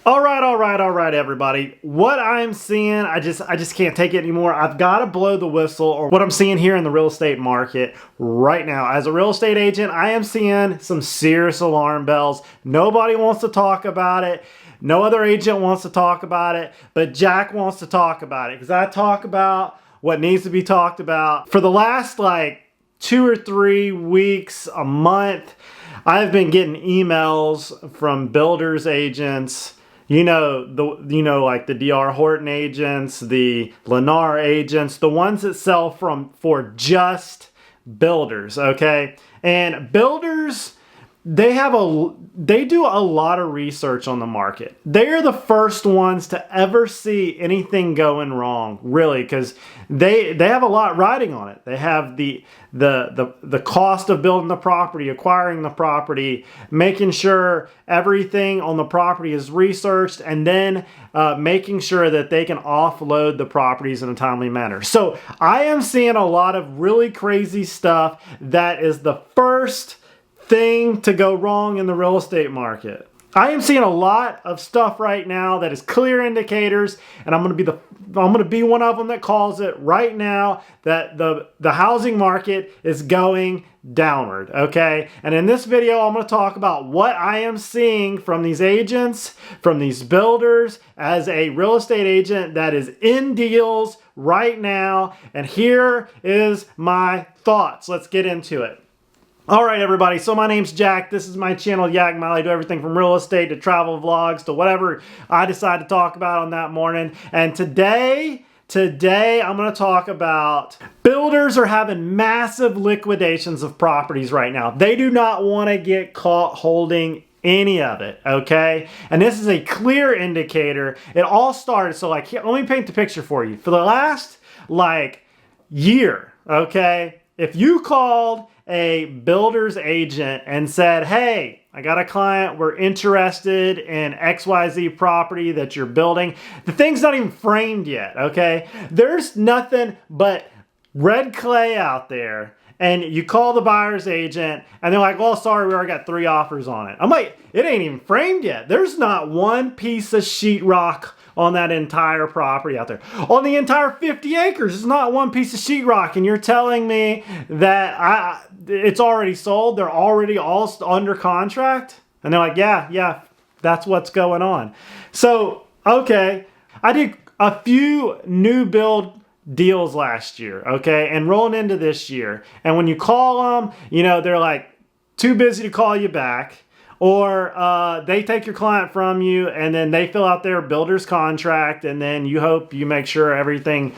All right, everybody. What I'm seeing, I just can't take it anymore. I've got to blow the whistle, or what I'm seeing here in the real estate market right now. As a real estate agent, I am seeing some serious alarm bells. Nobody wants to talk about it. No other agent wants to talk about it, but Jack wants to talk about it because I talk about what needs to be talked about. For the last like 2 or 3 weeks, a month, I've been getting emails from builders agents. Like the DR Horton agents, the Lennar agents, the ones that sell for just builders, okay? And builders, they do a lot of research on the market. They are the first ones to ever see anything going wrong, really, because they have a lot riding on it. They have the cost of building the property, acquiring the property, making sure everything on the property is researched, and then making sure that they can offload the properties in a timely manner. So I am seeing a lot of really crazy stuff that is the first thing to go wrong in the real estate market. I am seeing a lot of stuff right now that is clear indicators, and I'm going to be one of them that calls it right now that the housing market is going downward, okay? And in this video, I'm going to talk about what I am seeing from these agents, from these builders, as a real estate agent that is in deals right now. And here is my thoughts. Let's get into it. All right, everybody, so my name's Jack. This is my channel, Yak Mile. I do everything from real estate to travel vlogs to whatever I decide to talk about on that morning. And today I'm going to talk about builders are having massive liquidations of properties right now. They do not want to get caught holding any of it, okay? And this is a clear indicator. It all started, so like, here, let me paint the picture for you. For the last, year, okay, if you called a builder's agent and said, hey, I got a client, we're interested in XYZ property that you're building. The thing's not even framed yet, okay? There's nothing but red clay out there. And you call the buyer's agent and they're like, well, sorry, we already got 3 offers on it. I'm like, it ain't even framed yet. There's not one piece of sheetrock on that entire property out there. On the entire 50 acres, there's not one piece of sheetrock, and you're telling me that it's already sold, they're already all under contract? And they're like, yeah, that's what's going on. So, okay, I did a few new build deals last year, okay, and rolling into this year. And when you call them, they're like too busy to call you back. Or they take your client from you and then they fill out their builder's contract, and then you hope you make sure everything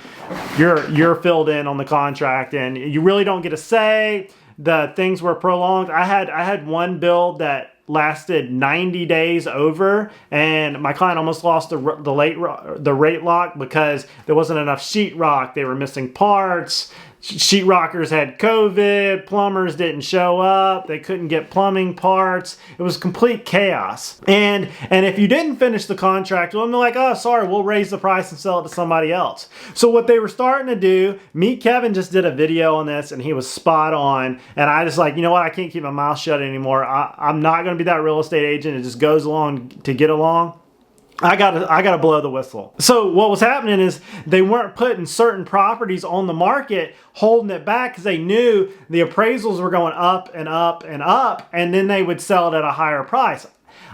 you're filled in on the contract, and you really don't get a say. The things were prolonged. I had one build that lasted 90 days over, and my client almost lost the rate lock because there wasn't enough sheetrock. They were missing parts. Sheetrockers had COVID, plumbers didn't show up, they couldn't get plumbing parts. It was complete chaos. And if you didn't finish the contract, well, they're like, oh, sorry, we'll raise the price and sell it to somebody else. So what they were starting to do, Meet Kevin just did a video on this and he was spot on. And I just like, you know what, I can't keep my mouth shut anymore. I'm not gonna be that real estate agent. It just goes along to get along. I gotta blow the whistle. So what was happening is they weren't putting certain properties on the market, holding it back because they knew the appraisals were going up and up and up, and then they would sell it at a higher price.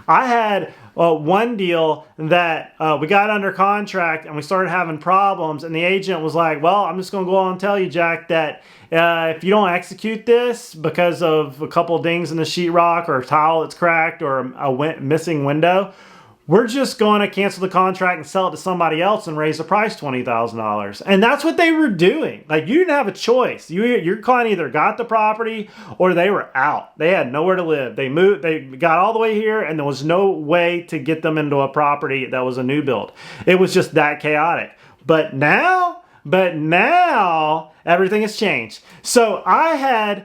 I had one deal that we got under contract and we started having problems, and the agent was like, well, I'm just gonna go on and tell you, Jack, that if you don't execute this because of a couple of dings in the sheetrock or a tile that's cracked or a missing window, we're just going to cancel the contract and sell it to somebody else and raise the price $20,000. And that's what they were doing. Like, you didn't have a choice. Your client either got the property or they were out. They had nowhere to live. They moved, they got all the way here, and there was no way to get them into a property that was a new build. It was just that chaotic. But now everything has changed. So I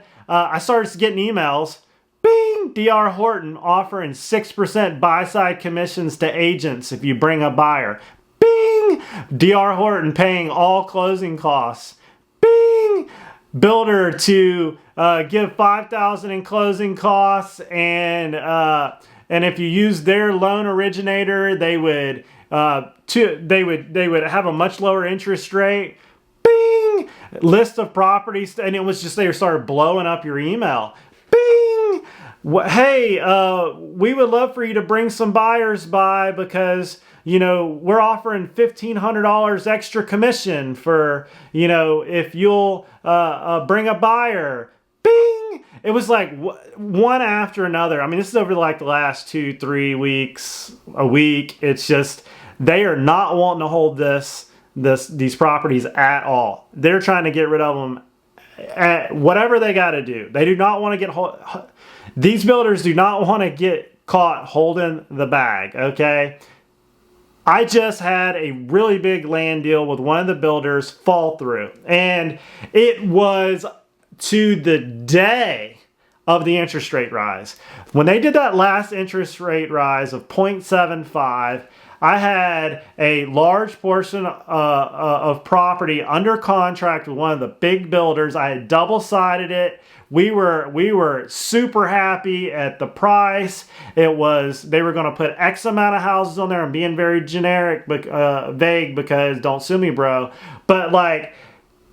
started getting emails. Bing! DR Horton offering 6% buy-side commissions to agents if you bring a buyer. Bing! DR Horton paying all closing costs. Bing! Builder to give $5,000 in closing costs and and if you use their loan originator, they would have a much lower interest rate. Bing! List of properties, and it was just they started blowing up your email. Bing! Hey, we would love for you to bring some buyers by because, you know, we're offering $1,500 extra commission for, you know, if you'll bring a buyer. Bing! It was like one after another. I mean, this is over like the last 2-3 weeks, a week. It's just, they are not wanting to hold these properties at all. They're trying to get rid of them at whatever they got to do. They do not want to get these builders do not want to get caught holding the bag, okay? I just had a really big land deal with one of the builders fall through, and it was to the day of the interest rate rise. When they did that last interest rate rise of 0.75, I had a large portion of property under contract with one of the big builders. I had double-sided it. We were super happy at the price. It was, they were going to put X amount of houses on there. I'm being very generic, vague, because don't sue me, bro. But like,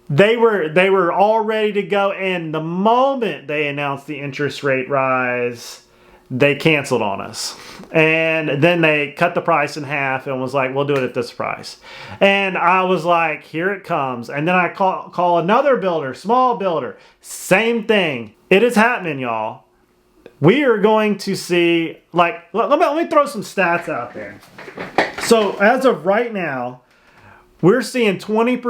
they were all ready to go, and the moment they announced the interest rate rise, they canceled on us. And then they cut the price in half and was like, we'll do it at this price. And I was like, here it comes. And then I call another builder, small builder, same thing. It is happening, y'all. We are going to see, like, let me throw some stats out there. So as of right now, we're seeing 20%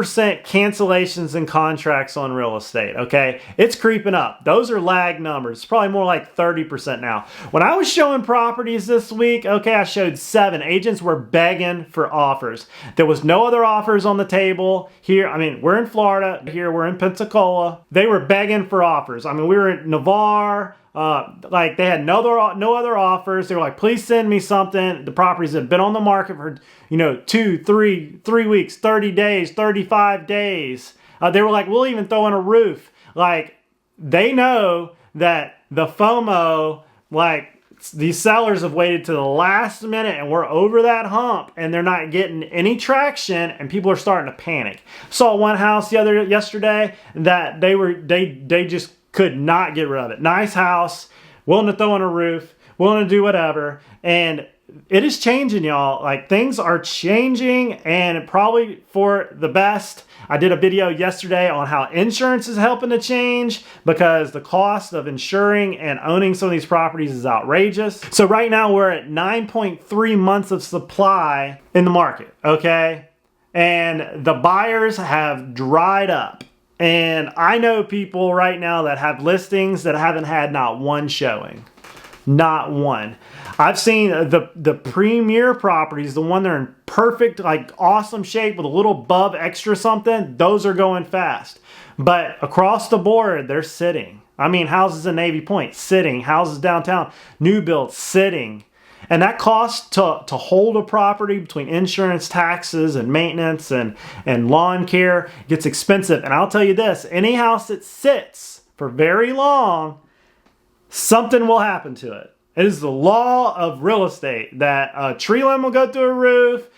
cancellations in contracts on real estate, okay? It's creeping up. Those are lag numbers. It's probably more like 30% now. When I was showing properties this week, okay, I showed 7. Agents were begging for offers. There was no other offers on the table here. I mean, we're in Florida. Here, we're in Pensacola. They were begging for offers. I mean, we were in Navarre. Like, they had no other offers. They were like, please send me something. The properties have been on the market for, you know, 2, 3 weeks, 30 days, 35 days. They were like, we'll even throw in a roof. Like, they know that the FOMO, like, these sellers have waited to the last minute and we're over that hump and they're not getting any traction and people are starting to panic. Saw one house yesterday that they just could not get rid of it. Nice house, willing to throw in a roof, willing to do whatever. And it is changing, y'all. Like, things are changing, and probably for the best. I did a video yesterday on how insurance is helping to change because the cost of insuring and owning some of these properties is outrageous. So right now we're at 9.3 months of supply in the market, okay? And the buyers have dried up. And I know people right now that have listings that haven't had not one showing. Not one. I've seen the premier properties, the one that are in perfect, like, awesome shape with a little bub extra something, those are going fast. But across the board, they're sitting. I mean, houses in Navy Point, sitting. Houses downtown, new builds, sitting. And that cost to hold a property between insurance, taxes, and maintenance and lawn care gets expensive. And I'll tell you this, any house that sits for very long, something will happen to it. It is the law of real estate that a tree limb will go through a roof,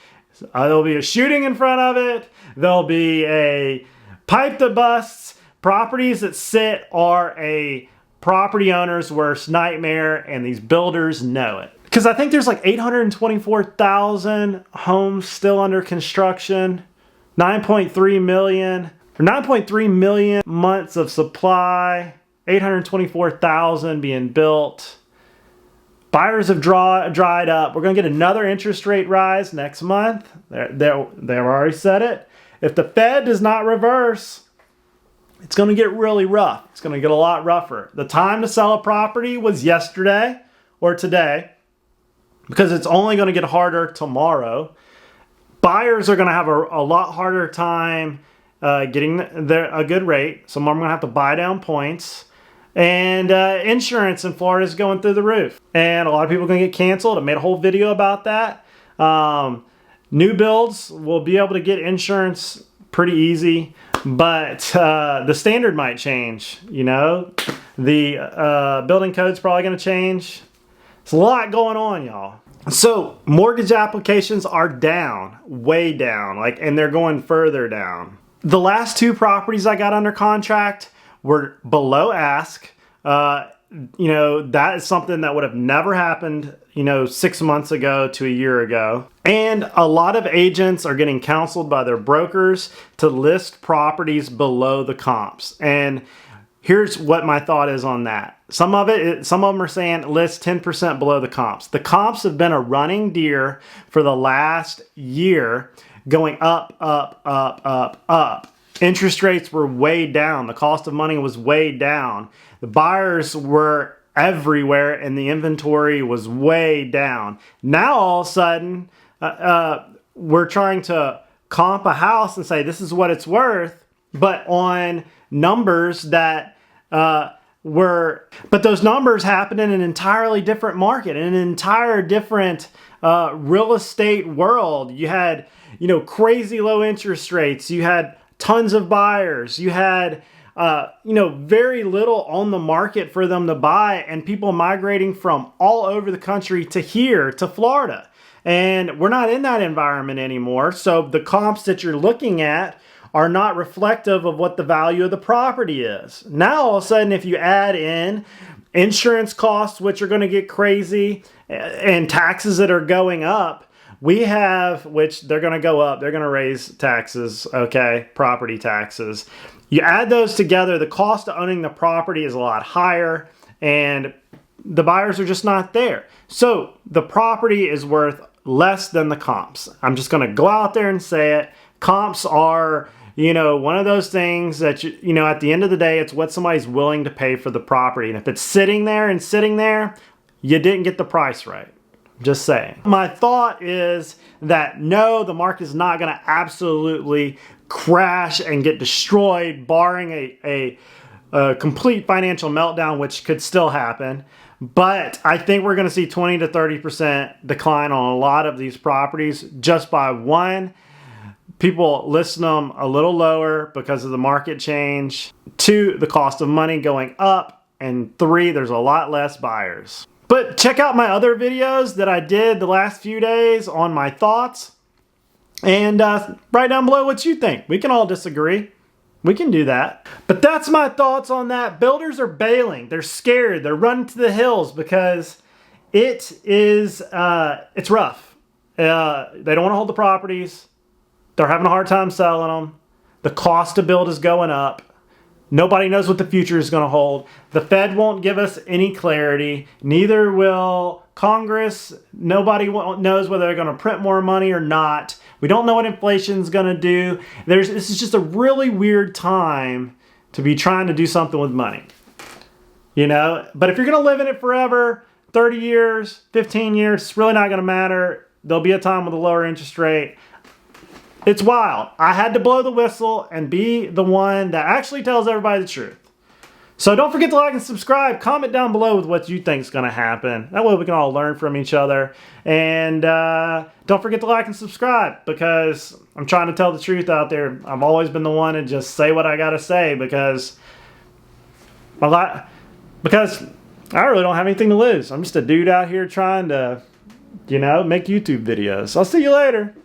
there'll be a shooting in front of it, there'll be a pipe that busts. Properties that sit are a property owner's worst nightmare, and these builders know it. Because I think there's like 824,000 homes still under construction, 9.3 million months of supply, 824,000 being built. Buyers have dried up. We're going to get another interest rate rise next month. They've already said it. If the Fed does not reverse, it's going to get really rough. It's going to get a lot rougher. The time to sell a property was yesterday or today, because it's only going to get harder tomorrow. Buyers are going to have a lot harder time getting a good rate. Some of them are going to have to buy down points. And insurance in Florida is going through the roof. And a lot of people are going to get canceled. I made a whole video about that. New builds will be able to get insurance pretty easy. But the standard might change, you know. The building code's probably going to change. It's a lot going on, y'all. So mortgage applications are down, way down, and they're going further down. The last 2 properties I got under contract were below ask. That is something that would have never happened, 6 months ago to a year ago. And a lot of agents are getting counseled by their brokers to list properties below the comps. And here's what my thought is on that. Some of them are saying list 10% below the comps. The comps have been a running deer for the last year, going up, up, up, up, up. Interest rates were way down. The cost of money was way down. The buyers were everywhere and the inventory was way down. Now all of a sudden, we're trying to comp a house and say this is what it's worth, but on numbers that but those numbers happened in an entirely different market, in an entire different real estate world. You had, crazy low interest rates. You had tons of buyers. You had, very little on the market for them to buy, and people migrating from all over the country to here, to Florida. And we're not in that environment anymore. So the comps that you're looking at are not reflective of what the value of the property is. Now, all of a sudden, if you add in insurance costs, which are going to get crazy, and taxes that are going up, which they're going to go up, they're going to raise taxes, okay, property taxes. You add those together, the cost of owning the property is a lot higher, and the buyers are just not there. So the property is worth less than the comps. I'm just going to go out there and say it. Comps are, one of those things that, at the end of the day, it's what somebody's willing to pay for the property. And if it's sitting there, you didn't get the price right. Just saying. My thought is that no, the market is not going to absolutely crash and get destroyed, barring a complete financial meltdown, which could still happen. But I think we're going to see 20 to 30% decline on a lot of these properties just by one, people listing them a little lower because of the market change. 2, the cost of money going up. And 3, there's a lot less buyers. But check out my other videos that I did the last few days on my thoughts. And write down below what you think. We can all disagree. We can do that. But that's my thoughts on that. Builders are bailing. They're scared. They're running to the hills because it's rough. They don't want to hold the properties. They're having a hard time selling them. The cost to build is going up. Nobody knows what the future is going to hold. The Fed won't give us any clarity. Neither will Congress. Nobody knows whether they're going to print more money or not. We don't know what inflation's going to do. This is just a really weird time to be trying to do something with money. But if you're going to live in it forever, 30 years, 15 years, it's really not going to matter. There'll be a time with a lower interest rate. It's wild. I had to blow the whistle and be the one that actually tells everybody the truth. So don't forget to like and subscribe. Comment down below with what you think is going to happen. That way we can all learn from each other. And don't forget to like and subscribe because I'm trying to tell the truth out there. I've always been the one to just say what I got to say because I really don't have anything to lose. I'm just a dude out here trying to, make YouTube videos. I'll see you later.